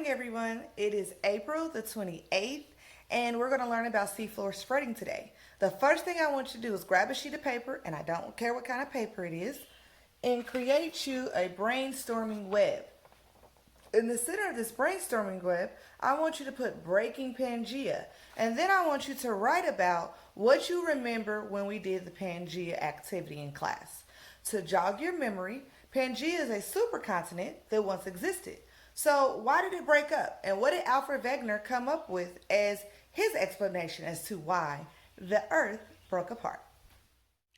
morning, everyone. It is April the 28th, and we're going to learn about seafloor spreading today. The first thing I want you to do is grab a sheet of paper, and I don't care what kind of paper it is, and create you a brainstorming web. In the center of this brainstorming web, I want you to put breaking Pangea, and then I want you to write about what you remember when we did the Pangea activity in class. To jog your memory, Pangea is a supercontinent that once existed. So, why did it break up? And what did Alfred Wegener come up with as his explanation as to why the Earth broke apart?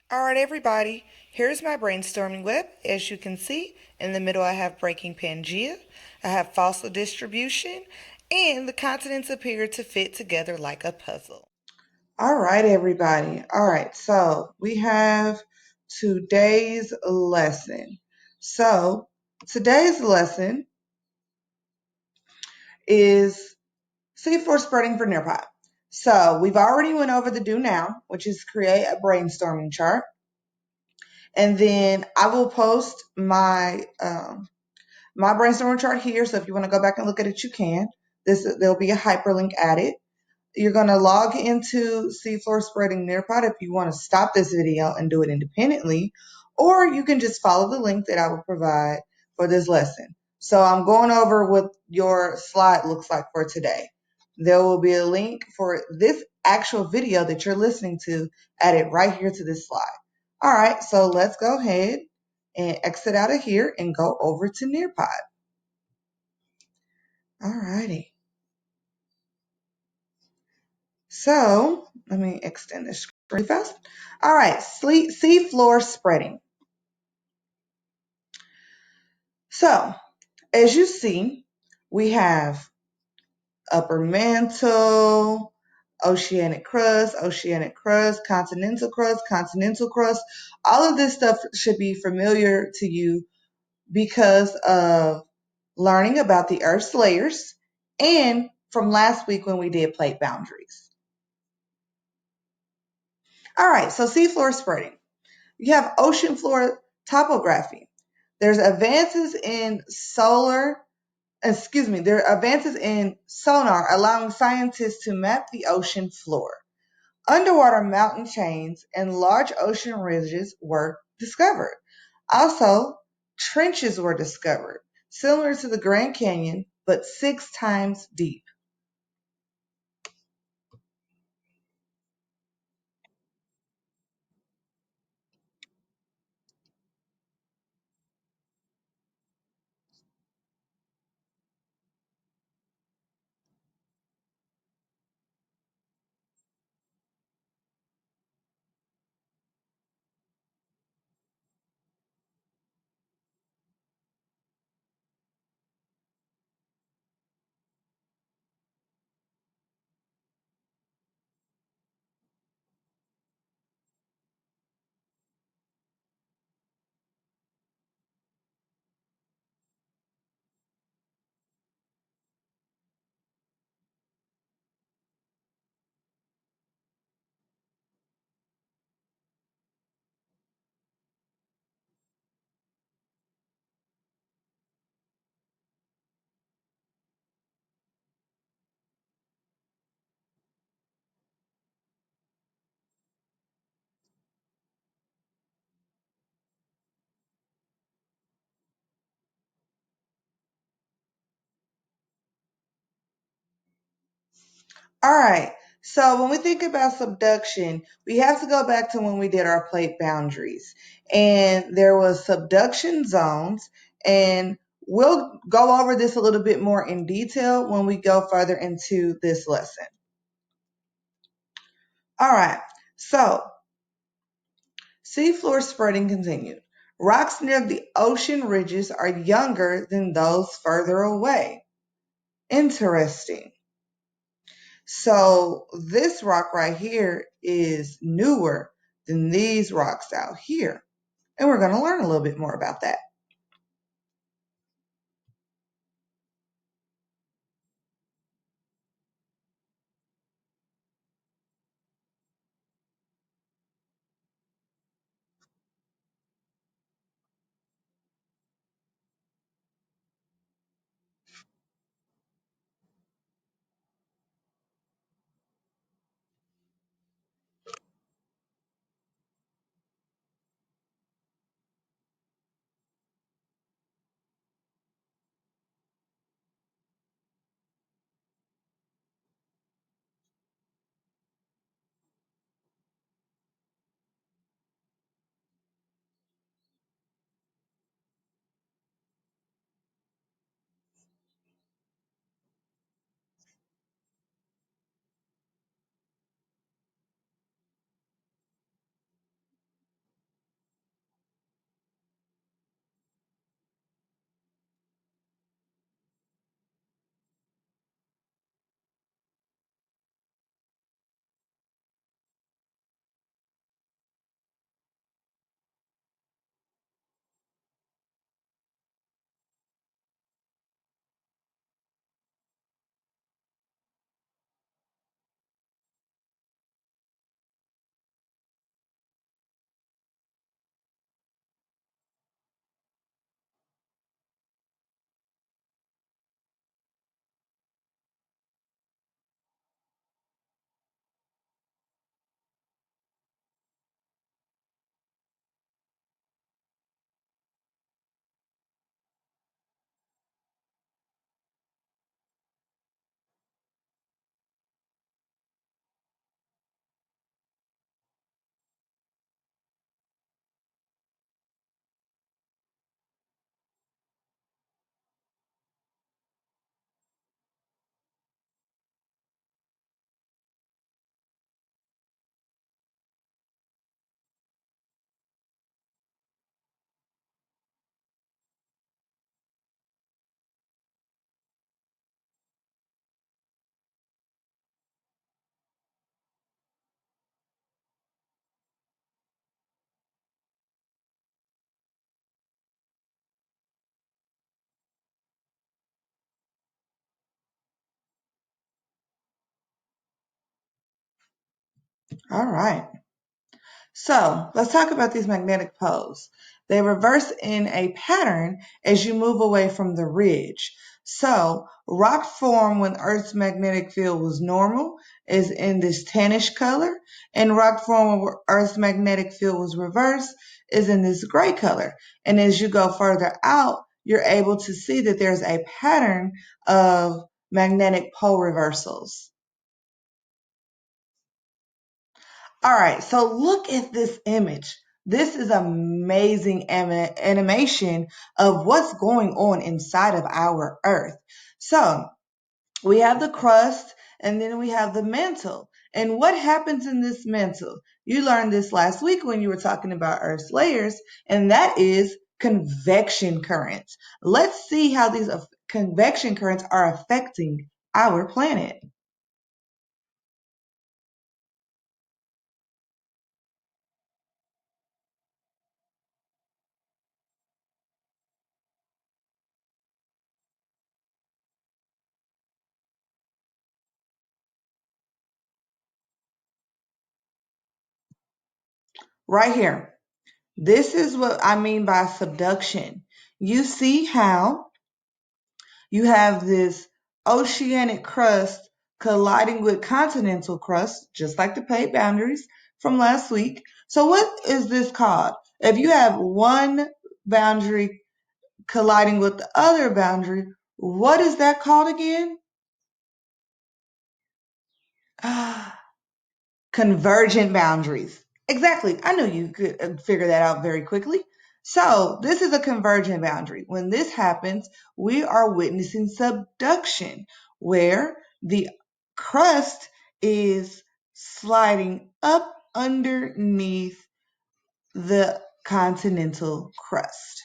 All right, everybody, here's my brainstorming web. As you can see, in the middle I have breaking Pangea, I have fossil distribution, and the continents appear to fit together like a puzzle. All right, everybody. All right, so we have today's lesson. So today's lesson is seafloor spreading for Nearpod. So we've already went over the do now, which is create a brainstorming chart. And then I will post my brainstorming chart here. So if you want to go back and look at it, you can. There'll be a hyperlink added. You're going to log into Seafloor Spreading Nearpod if you want to stop this video and do it independently, or you can just follow the link that I will provide for this lesson. So I'm going over what your slide looks like for today. There will be a link for this actual video that you're listening to added right here to this slide. All right, so let's go ahead and exit out of here and go over to Nearpod. All righty. So let me extend this really fast. All right, seafloor spreading. So as you see, we have upper mantle, oceanic crust, continental crust. All of this stuff should be familiar to you because of learning about the Earth's layers and from last week when we did plate boundaries. All right, so seafloor spreading. You have ocean floor topography. There's advances in there are advances in sonar allowing scientists to map the ocean floor. Underwater mountain chains and large ocean ridges were discovered. Also, trenches were discovered, similar to the Grand Canyon, but 6 times deep. All right. So when we think about subduction, we have to go back to when we did our plate boundaries. And there was subduction zones, and we'll go over this a little bit more in detail when we go further into this lesson. All right. So seafloor spreading continued. Rocks near the ocean ridges are younger than those further away. Interesting. So this rock right here is newer than these rocks out here. And we're going to learn a little bit more about that. All right. So let's talk about these magnetic poles. They reverse in a pattern as you move away from the ridge. So rock formed when Earth's magnetic field was normal is in this tannish color, and rock formed when Earth's magnetic field was reversed is in this gray color. And as you go further out, you're able to see that there's a pattern of magnetic pole reversals. All right, so look at this image. This is amazing animation of what's going on inside of our Earth. So we have the crust and then we have the mantle. And what happens in this mantle? You learned this last week when you were talking about Earth's layers, and that is convection currents. Let's see how these convection currents are affecting our planet. Right here. This is what I mean by subduction. You see how you have this oceanic crust colliding with continental crust, just like the plate boundaries from last week. So what is this called? If you have one boundary colliding with the other boundary, what is that called again? Convergent boundaries. Exactly. I knew you could figure that out very quickly. So, this is a convergent boundary. When this happens, we are witnessing subduction, where the crust is sliding up underneath the continental crust.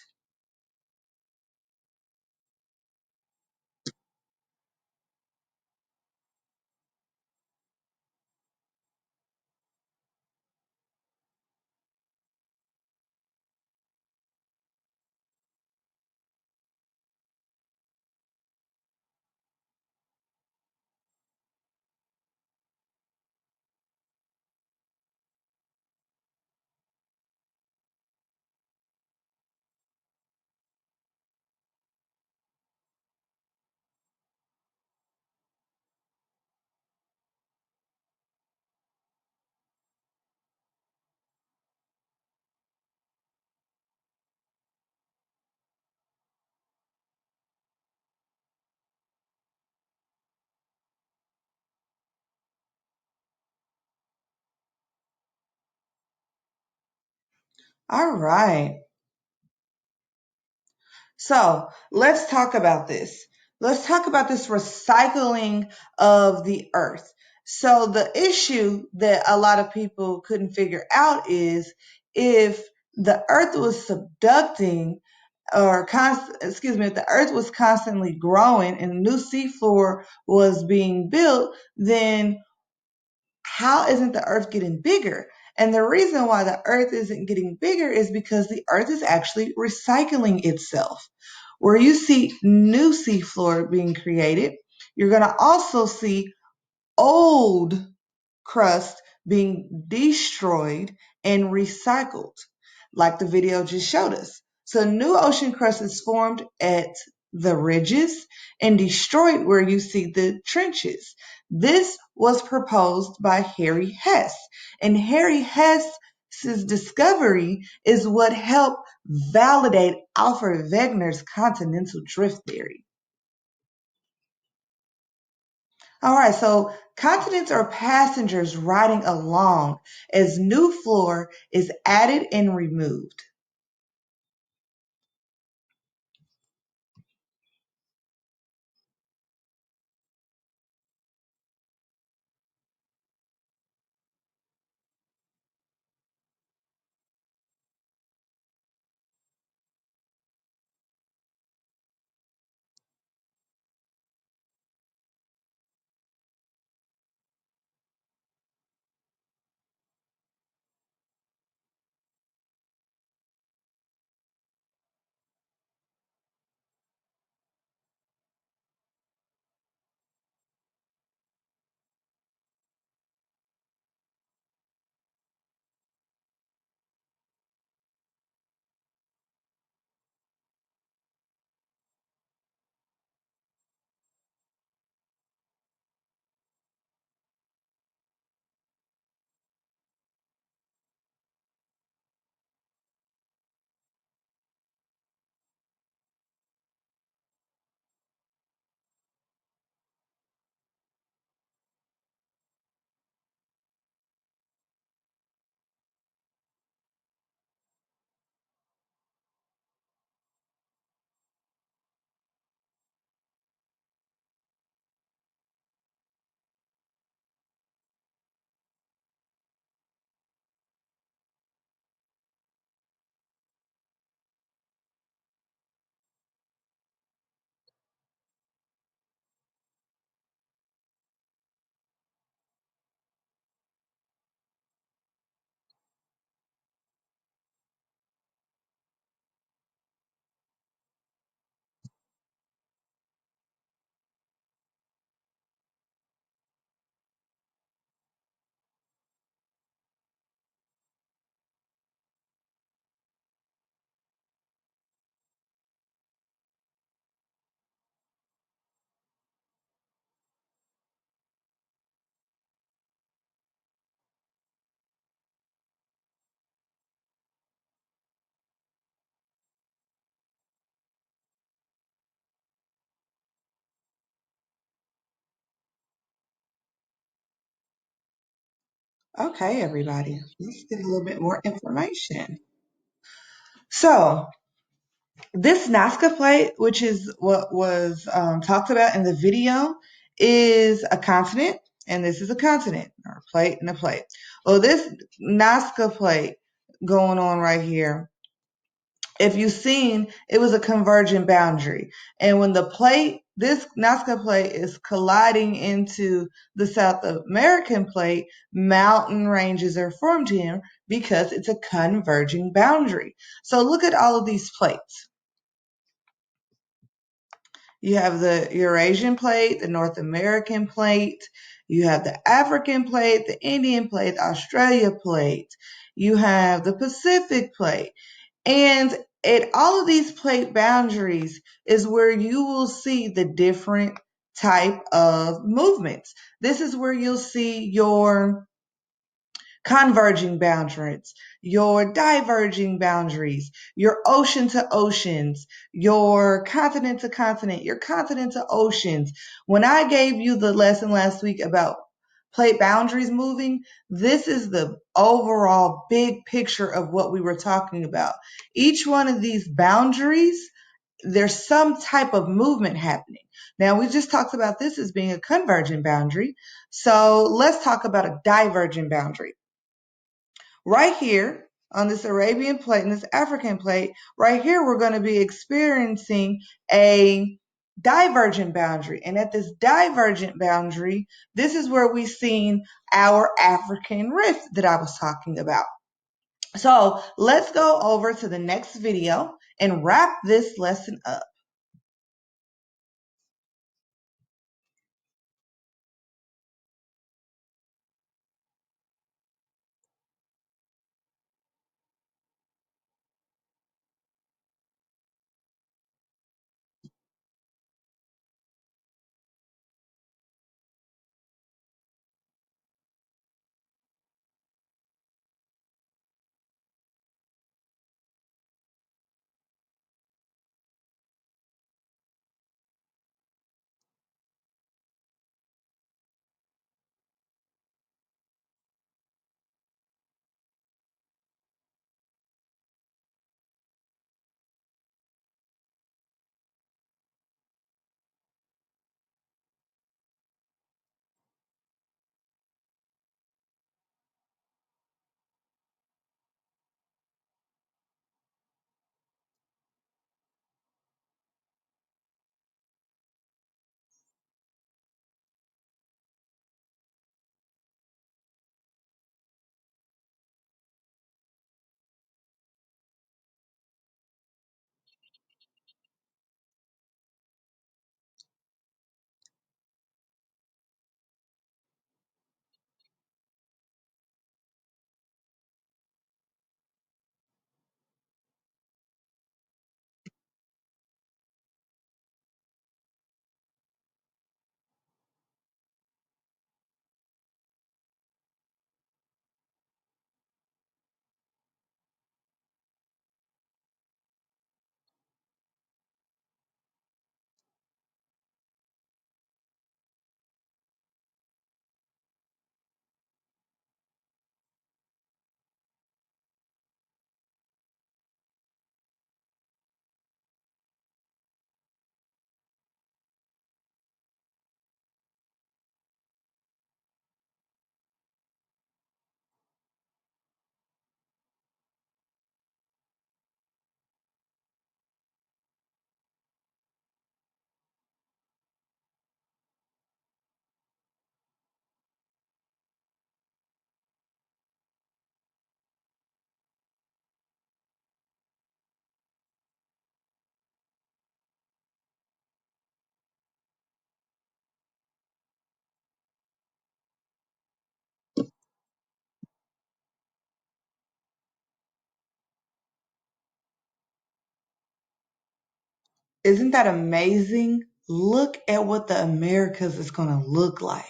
All right. So let's talk about this. Let's talk about this recycling of the earth. So the issue that a lot of people couldn't figure out is if the earth was subducting if the earth was constantly growing and a new seafloor was being built, then how isn't the earth getting bigger? And the reason why the earth isn't getting bigger is because the earth is actually recycling itself. Where you see new seafloor being created, you're going to also see old crust being destroyed and recycled, like the video just showed us. So new ocean crust is formed at the ridges and destroyed where you see the trenches. This was proposed by Harry Hess, and Harry Hess's discovery is what helped validate Alfred Wegener's continental drift theory. All right, so continents are passengers riding along as new floor is added and removed. Okay, everybody, let's get a little bit more information. So, this Nazca plate, which is what was talked about in the video, is a continent, and this is a continent, or a plate and a plate. Well, this Nazca plate going on right here, if you've seen, it was a convergent boundary. And when this Nazca plate is colliding into the South American plate, mountain ranges are formed here because it's a converging boundary. So look at all of these plates. You have the Eurasian plate, the North American plate, you have the African plate, the Indian plate, the Australia plate, you have the Pacific plate. And at all of these plate boundaries is where you will see the different type of movements. This is where you'll see your converging boundaries, your diverging boundaries, your ocean to oceans, your continent to continent, your continent to oceans. When I gave you the lesson last week about plate boundaries moving, this is the overall big picture of what we were talking about. Each one of these boundaries, there's some type of movement happening. Now, we just talked about this as being a convergent boundary. So let's talk about a divergent boundary. Right here on this Arabian plate and this African plate, right here, we're going to be experiencing a divergent boundary. And at this divergent boundary, this is where we've seen our African rift that I was talking about. So let's go over to the next video and wrap this lesson up. Isn't that amazing? Look at what the Americas is going to look like.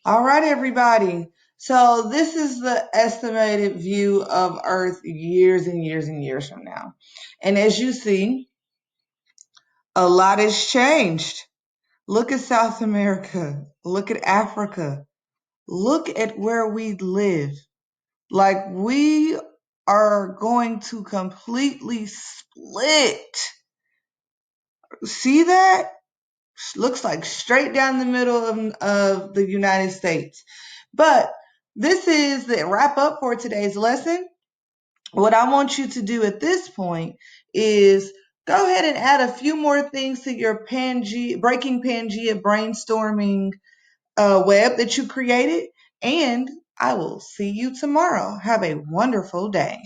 All right, everybody. So this is the estimated view of Earth years and years and years from now. And as you see, a lot has changed. Look at South America. Look at Africa. Look at where we live. Like we are going to completely split. See that? Looks like straight down the middle of the United States. But this is the wrap up for today's lesson. What I want you to do at this point is go ahead and add a few more things to your Breaking Pangea brainstorming web that you created. And I will see you tomorrow. Have a wonderful day.